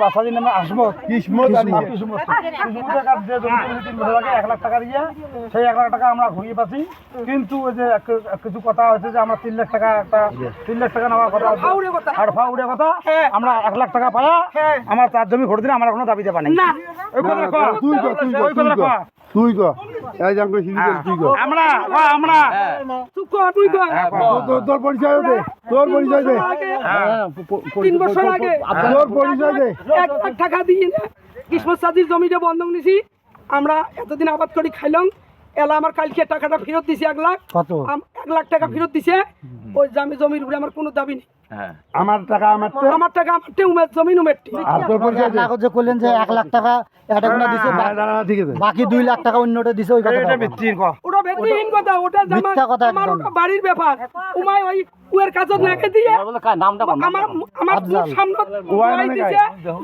বাসাজির নামে আসমত কিসমতের কাছে যে জমি কিনেছি 3 বছর আগে 1 লাখ টাকা দিয়ে, সেই 1 লাখ টাকা আমরা ঘুরিয়ে পাচ্ছি। কিন্তু ওই যে কিছু কথা হয়েছে যে আমরা 3 লাখ টাকা একটা 3 লাখ টাকা নেওয়ার কথা আর ফাউড়ে কথা আমরা 1 লাখ টাকা পায়া আমার 4 জমি ঘুরে দিলে আমার কোনো দাবিতে পানি না। ওই কথা কর তুই ক এই জাম করে হিলি তুই ক আমরা চুপ কর, তুই কর। তোর পরিচয় দে, তোর পরিচয় দে, 3 বছর আগে তোর পরিচয় দে। 1 লাখ টাকা দিয়ে কিসমত সাজির জমিটা বন্ধক নিছি। আমরা এতদিন আবাদ করে খাইলাম। এলা আমার কালকে টাকাটা ফেরত দিছি 1 লাখ। কত 1 লাখ টাকা ফেরত দিছে। ওই জমির উপরে আমার কোনো দাবি নেই। আমার টাকা আমার আমার টাকা আমারতে উমের জমিন উমেরটি। আর তোর পরিচয় দে। কাগজে কইলেন যে 1 লাখ টাকা এটা কোনা দিছে, ঠিক আছে, বাকি 2 লাখ টাকা অন্যটা দিছে। ওই কথা এটা ভিত্তিহীন কথা। ওটা ভিত্তিহীন কথা, ওটা মিথ্যা কথা আমার একদম। ওটা বাড়ির ব্যাপার। উমায় ওই উয়ের কাজত নাকে দিয়ে আমার সামনে ওয়াই মানে দিছে।